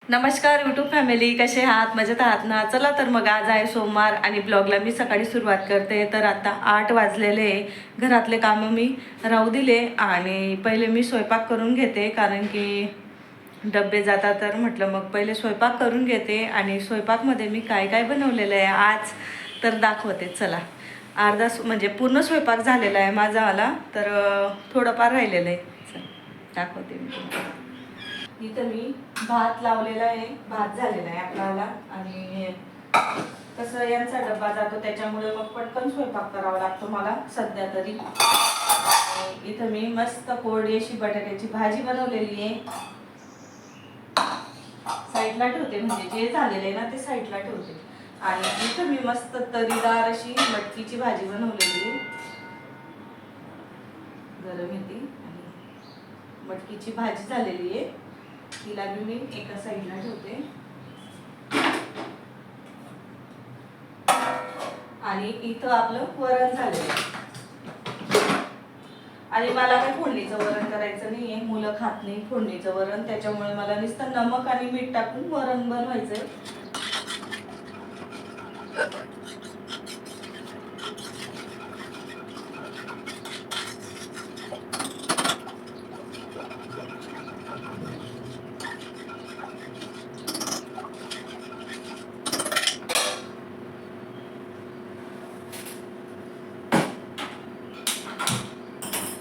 नमस्कार YouTube family, कसे आहात? मजेत आहात ना? चला तर मग आज आहे सोमवार आणि ब्लॉगला मी सकाळी सुरुवात करते. तर आता 8 वाजलेले. घरातले कामं मी राहू दिले आणि पहिले मी स्वयंपाक करून घेते, कारण की डबे जातात. तर म्हटलं मग पहिले स्वयंपाक करून घेते आणि स्वयंपाकमध्ये मी काय काय बनवलेलं आहे आज तर दाखवते. चला, म्हणजे पूर्ण स्वयंपाक झालेला आहे माझा वाला, तर थोडंफार राहिलेलं आहे. चला दाखवते मी तुम्हाला. इथं मी भात लावलेला आहे, भात झालेला आहे आपल्याला. आणि कसं यांचा डब्बा जातो त्याच्यामुळे मग पटकन स्वयंपाक करावा लागतो मला सध्या तरी. इथं मी मस्त कोरडी अशी बटाट्याची भाजी बनवलेली आहे. साईडला ठेवते, म्हणजे जे झालेलं आहे ना ते साईडला ठेवते. आणि इथं मी मस्त तरीदार अशी मटकीची भाजी बनवलेली आहे. गरम येते आणि मटकीची भाजी झालेली आहे, तिला मी एका साईडला ठेवते. आणि इथं आपलं वरण झालेलं आहे. आणि मला काही फोडणीचं वरण करायचं नाही आहे, मुलं खात नाही फोडणीचं वरण, त्याच्यामुळे मला नुसतं नमक आणि मीठ टाकून वरण बनवायचंय.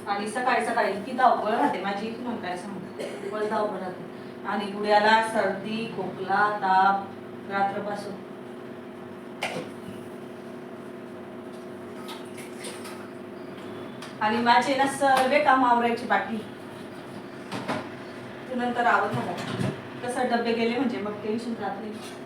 आणि सकाळी सकाळी इतकी धावपळ राहते माझी, म्हणून काय सांगते, खूपच धावपळ राहते. आणि गुड्याला सर्दी, खोकला, ताप रात्रपासून. आणि माझे ना सर्व काम आवरायची बाकी, ते नंतर आवड झाला. कसं डबे गेले म्हणजे मग टेन्शन राहत नाही.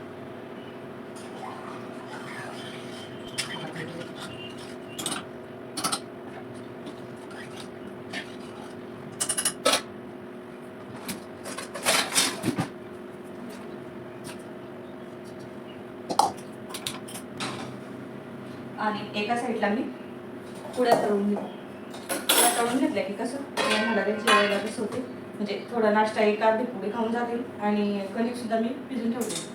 आणि एका साईडला मी पुड्या तळून घेते. पुड्या तळून घेतल्या की कसं मला ते जेवायला कसं होते, म्हणजे थोडा नाश्ता एक अर्धी पुडी खाऊन जातील. आणि कणिक सुद्धा मी भिजून ठेवते.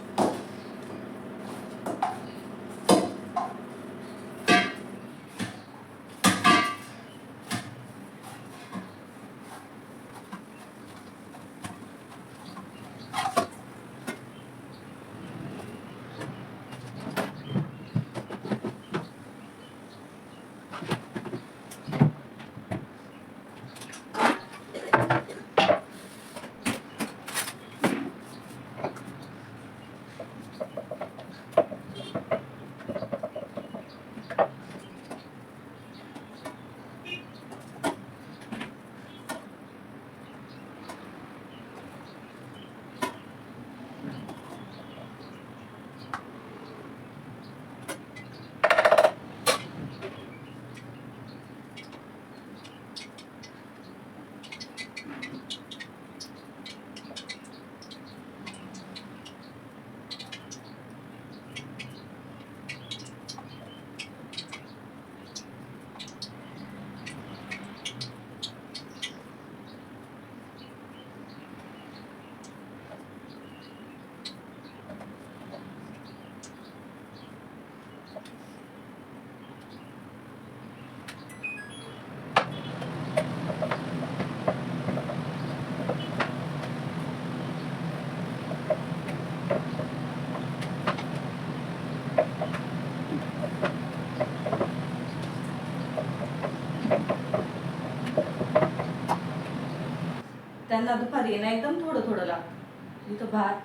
त्यांना दुपारी ना एकदम थोडं थोडं लागतं. इथं भात,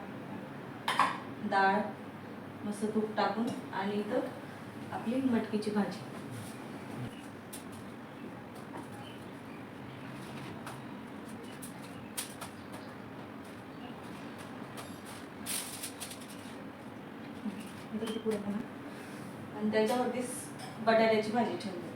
डाळ, मस्त तूप टाकून, आणि इथं आपली मटकीची भाजी. आणि त्याच्यावरतीच बटाट्याची भाजी ठेवली.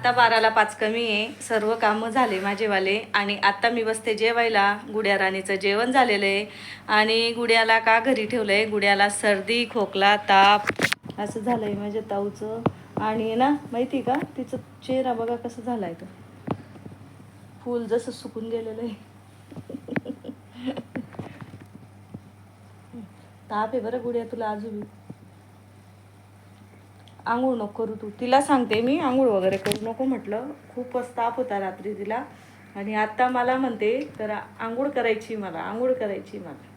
आत्ता 12ला 5 कमी आहे. सर्व कामं झाले माझेवाले आणि आत्ता मी बसते जेवायला. गुड्या राणीचं जेवण झालेलं आहे आणि गुड्याला का घरी ठेवलं आहे, गुड्याला सर्दी खोकला ताप असं झालं आहे माझ्या ताऊचं. आणि ना माहिती का तिचं चेहरा बघा कसं झाला आहे, तो फूल जसं सुकून गेलेलं आहे. ताप आहे बरं गुड्या तुला अजून. आंघोळ नको करू तू, तिला सांगते मी आंघोळ वगैरे करू नको म्हटलं. खूपच ताप होता रात्री तिला आणि आत्ता मला म्हणते तर आंघोळ करायची मला, आंघोळ करायची मला.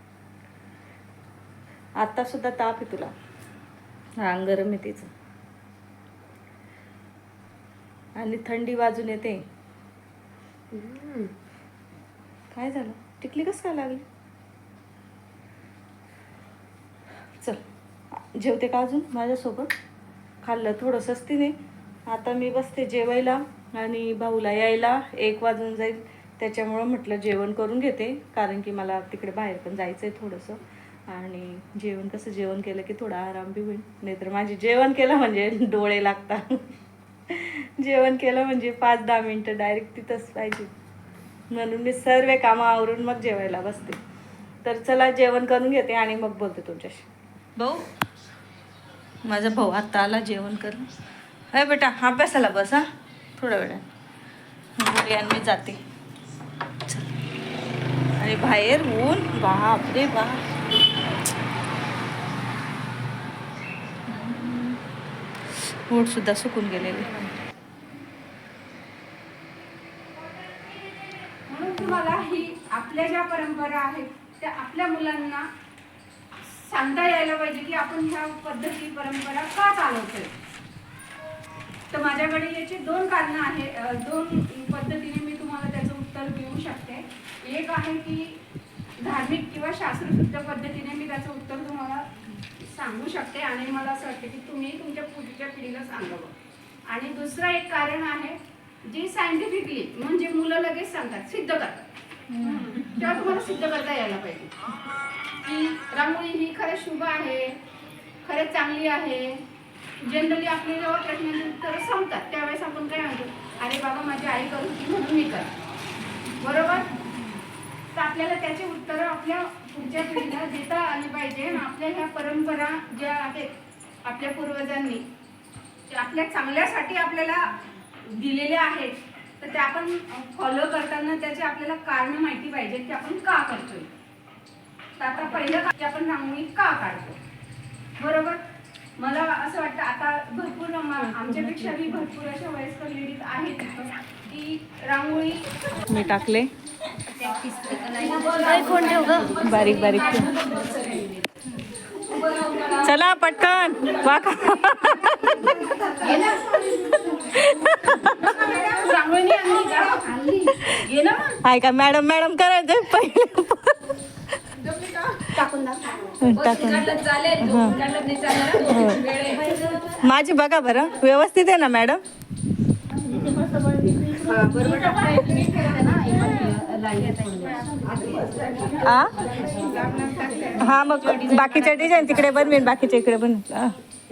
आत्ता सुद्धा ताप आहे तुला. हा गरम आहे तिचं आणि थंडी वाजून येते. काय झालं, टिकली कसं काय लागली? चल जेवते का अजून माझ्यासोबत? खाल्लं थोडं सस्तीने. आता मी बसते जेवायला आणि भाऊला यायला 1 वाजून जाईल, त्याच्यामुळं म्हटलं जेवण करून घेते, कारण की मला तिकडे बाहेर पण जायचं आहे थोडंसं. आणि जेवण कसं, जेवण केलं की थोडा आराम बी होईल. नाहीतर माझे जेवण केलं म्हणजे डोळे लागतात. जेवण केलं म्हणजे 5-10 मिनटं डायरेक्ट तिथंच पाहिजे. म्हणून मी सर्व कामं आवरून मग जेवायला बसते. तर चला जेवण करून घेते आणि मग बोलते तुमच्याशी. भाऊ, माझा भाऊ आत्ता आला जेवण करून. अरे बेटा अभ्यासाला बस हा थोड्या वेळाने. आणि मी जाते. चल. आणि बाहेर ऊन बाप रे बाप. पोट सुद्धा सुकून गेलेले. म्हणून तुम्हाला ही आपल्या ज्या परंपरा आहेत त्या आपल्या मुलांना सांगता यायला पाहिजे की आपण ह्या पद्धती परंपरा का चालवतोय. तर माझ्याकडे याची 2 कारणं आहे. 2 पद्धतीने मी तुम्हाला त्याचं उत्तर देऊ शकते. एक आहे की धार्मिक किंवा शास्त्रशुद्ध पद्धतीने मी त्याचं उत्तर तुम्हाला सांगू शकते आणि मला असं वाटतं की तुम्ही तुमच्या पुढच्या पिढीला सांगावं. आणि दुसरं एक कारण आहे जे सायंटिफिकली म्हणजे मुलं लगेच सांगतात, सिद्ध करतात. तेव्हा तुम्हाला सिद्ध करता यायला पाहिजे की रांगोळी ही खरंच शुभ आहे, खरंच चांगली आहे. जनरली आपले जेव्हा प्रश्नांची उत्तरं संपतात त्यावेळेस आपण काय म्हणतो, अरे बाबा माझी आई करू ती म्हणून मी कर, बरोबर. तर आपल्याला त्याची उत्तरं आपल्या पुढच्या पिढीला देता आली पाहिजे. आणि आपल्या ह्या परंपरा ज्या आहेत आपल्या पूर्वजांनी ते आपल्या चांगल्यासाठी आपल्याला दिलेल्या आहेत, तर त्या आपण फॉलो करताना त्याचे आपल्याला कारण माहिती पाहिजे की आपण का करतोय. तर आता पहिलं की आपण रांगोळी का काढतो, बरोबर. मला असं वाटतं आता भरपूर आमच्यापेक्षा बी भरपूर अशा वयस्कर लेडीज आहेत की रांगोळी मी टाकले बारीक बारीक. चला पटकन वाका. आहे का मॅडम, मॅडम करायचं पहिले. माझी बघा बरं व्यवस्थित आहे ना मॅडम. हा मग बाकीच्या डिझाईन तिकडे बनवेन, बाकीच्या इकडे बनवेन.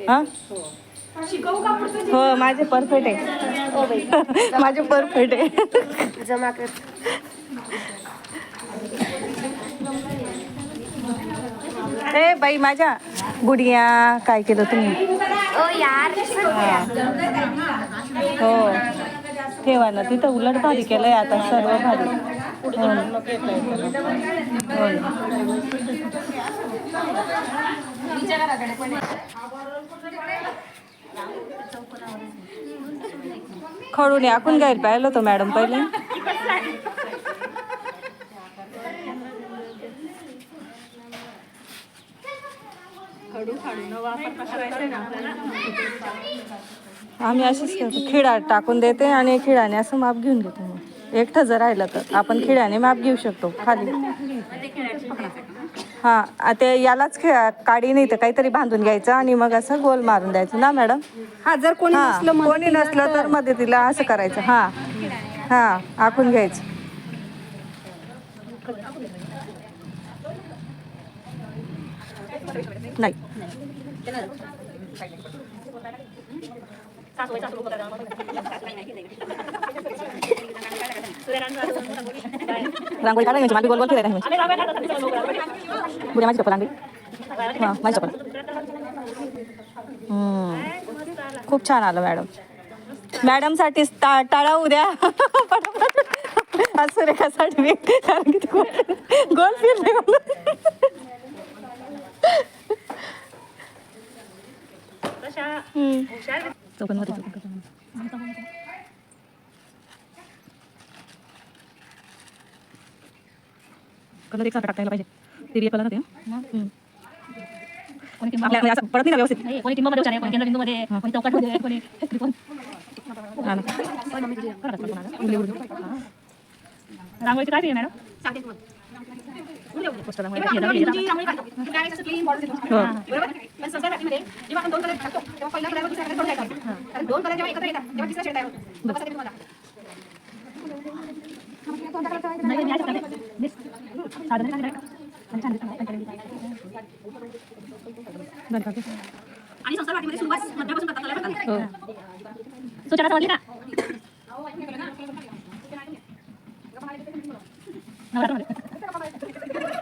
हा हो माझे परफेक्ट आहे. माझे परफेक्ट आहे. जमा कर. ए बाई माझ्या गुडिया काय केलं तुम्ही? हो ठेवा ना तिथं, उलट भारी केलंय आता सर्व भारी. हो खडून आखून घ्यायला पाहिलं होतं मॅडम पहिले. आम्ही अशीच करतो, खिळा टाकून देते आणि खिळाने असं माप घेऊन घेतो. मग एकटं जर राहिलं तर आपण खिळ्याने माप घेऊ शकतो खाली. हा ते यालाच काडी नाही तर काहीतरी बांधून घ्यायचं आणि मग असं गोल मारून द्यायचं ना मॅडम. हा जर कोणी नसलं तर मध्ये तिला असं करायचं. हा हा आखून घ्यायचं. नाही रांगोळी काढा म्हणजे मागे गोल गोल फिरायला गुड्या माझी चप्पल आणली हां माझी चप्पल खूप छान आलं मॅडम मॅडमसाठी टाळा उद्या आज सुरेखासाठी मी कारण की गोल फिरले चौकांमध्ये कलर एक सारखा टाकायला पाहिजे ते कलर होते आपल्या असं पडत नाही ना व्यवस्थित कोणी टिंबमध्ये हुशार आहे कोणी केंद्र बिंदूमध्ये कोणी चौकाटमध्ये कोणी त्रिकोण रांगोळीची काय फी आहे मॅडम सांगते जेव्हा आपण दोन कलर टाकतो तेव्हा पहिला कलर दुसरा कलर थोडा टाकतो कारण दोन कलर जेव्हा एकत्र येतात तेव्हा तिसरा शेड तयार होतो बघा तुम्हाला आणि संसार वाटीमध्ये सुरुवात मध्यापासून करता कलर सुचना समजली ना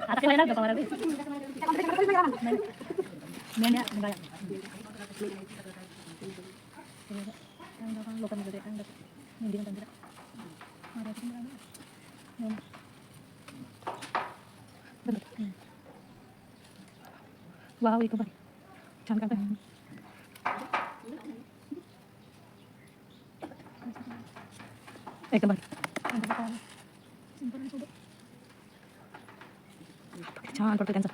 आता ते व्हायला मला मेंढ्या लोकांमध्ये वाव एक बारी छान करता एकदम छान पडतो त्यांचा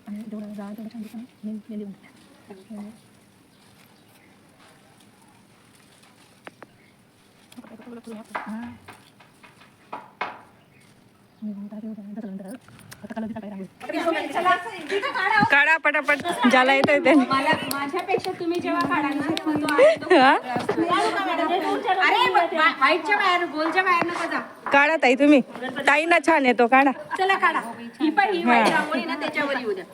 आणि जेवढं जाळ तेवढं छान दिसतं मेहंदी काढा पटापट ज्याला येतंय ते माझ्यापेक्षा तुम्ही जेव्हा व्हाईटच्या बाहेर गोलच्या बाहेर नका जा काढा ताई तुम्ही ताईंना छान येतो काढा चला काढा ही पण ही व्हाईट रांगोळी ना त्याच्यावर येऊ द्या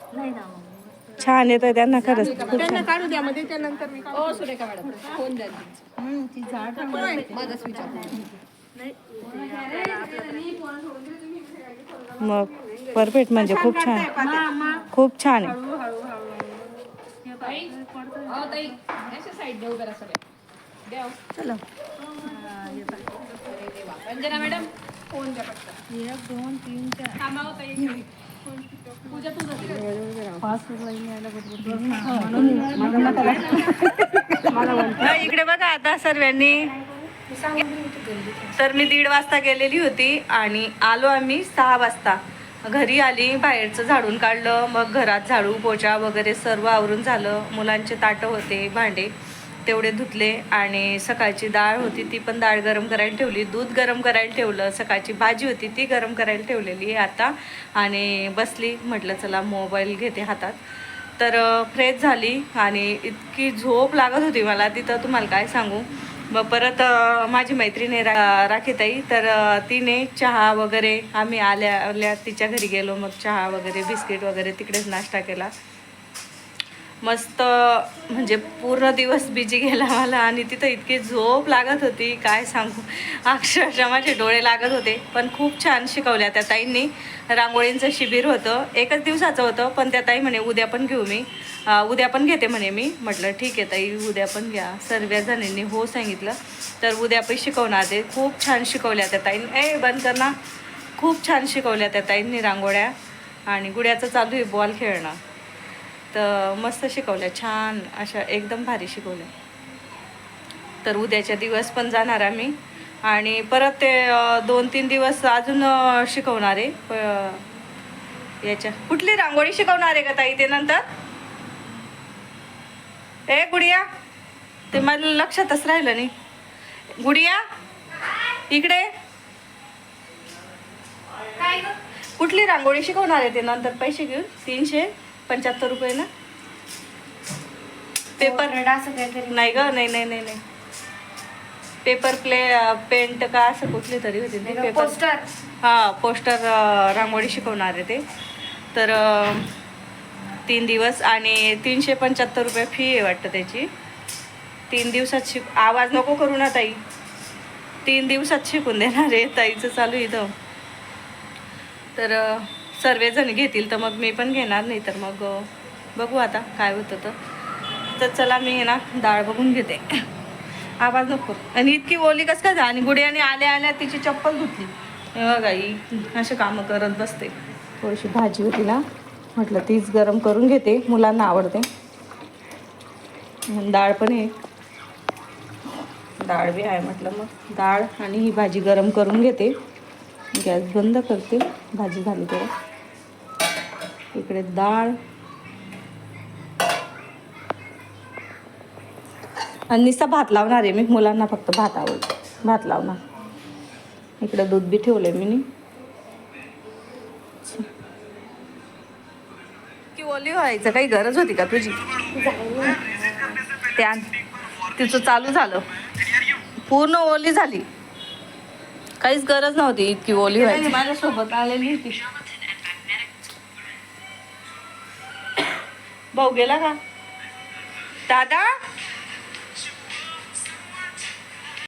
छान येतोय त्यांना खरंच त्यांना काढू द्या मध्ये त्यानंतर मी ओ सुरेखा मॅडम फोन द्या ती झाड माझा स्विच ऑफ मग परफेक्ट म्हणजे खूप छान खूप छान आहे चला रंजना मॅडम फोन द्या पटकन 1 2 3 4 थांबावं ताई पूजा तू इकडे बघा आता सर्वांनी तर मी 1:30 वाजता गेलेली होती आणि आलो आम्ही 6 वाजता घरी आली बाहेरचं झाडून काढलं मग घरात झाडू पोछा वगैरे सर्व आवरून झालं मुलांचे ताटं होते भांडे तेवढे धुतले आणि सकाळची डाळ होती ती पण डाळ गरम करायला ठेवली दूध गरम करायला ठेवलं सकाळची भाजी होती ती गरम करायला ठेवलेली आहे आता आणि बसली म्हटलं चला मोबाईल घेते हातात तर फ्रेश झाली आणि इतकी झोप लागत होती मला तिथं तुम्हाला काय सांगू मग परत माझी मैत्रीण आहे राखीताई तर तिने चहा वगैरे आम्ही आल्या तिच्या घरी गेलो मग चहा वगैरे बिस्किट वगैरे तिकडेच नाश्ता केला मस्त म्हणजे पूर्ण दिवस बिजी गेला मला आणि तिथं इतकी झोप लागत होती काय सांगू अक्षरशः माझे डोळे लागत होते पण खूप छान शिकवल्या त्या ताईंनी रांगोळींचं शिबिर होतं एकच दिवसाचं होतं पण त्या ताई म्हणे उद्या पण घेऊ मी उद्या पण घेते म्हणे मी म्हटलं ठीक आहे ताई उद्या पण घ्या सर्व जणींनी हो सांगितलं तर उद्या पण शिकवणार ते खूप छान शिकवल्या त्या ताईंनी बंद कर ना खूप छान शिकवल्या त्या ताईंनी रांगोळ्या आणि गुड्याचं चालू आहे बॉल खेळणं तर मस्त शिकवल्या छान अशा एकदम भारी शिकवल्या तर उद्याच्या दिवस पण जाणार आम्ही आणि परत ते 2-3 दिवस अजून शिकवणार आहे याच्या कुठली रांगोळी शिकवणार आहे का ताई ते नंतर गुडिया ते मला लक्षातच राहिलं नाही गुडिया इकडे कुठली रांगोळी शिकवणार आहे ते नंतर पैसे घेऊन 375 रुपये ना पेपर नाही ग नाही पेपर पेंट का असं कुठली तरी होती पेपर पोस्टर हां पोस्टर रांगोळी शिकवणार आहे ते तर 3 दिवस आणि 375 रुपये फी आहे वाटतं त्याची. 3 दिवसात आवाज नको करू ना ताई. 3 दिवसात शिकून देणार आहे ताईचं चालू इथं. तर सर्वजण घेतील तर मग मी पण घेणार, नाही तर मग बघू आता काय होतं तर चला मी ना डाळ बघून घेते. आवाज नको. आणि इतकी ओली कसं काय आणि गुडियाने आल्या आल्या तिची चप्पल धुतली. हे बघा ही असे कामं करत बसते. थोडीशी भाजी होती ना, म्हटलं तीच गरम करून घेते, मुलांना आवडते. डाळ पण आहे, डाळ बी आहे. म्हटलं मग डाळ आणि ही भाजी गरम करून घेते. गॅस बंद करते, भाजी झाली तर. इकडे डाळ आणि नुसता भात लावणार आहे मी. मुलांना फक्त भात आवडतो, भात लावणार. इकडे दूध बी ठेवले मी. की ओली व्हायचं काही गरज होती का तुझी? त्या तिचं चालू झालं, पूर्ण ओली झाली. काहीच गरज नव्हती इतकी ओली व्हायची. माझ्यासोबत आलेली होती. भाऊ गेला का दादा?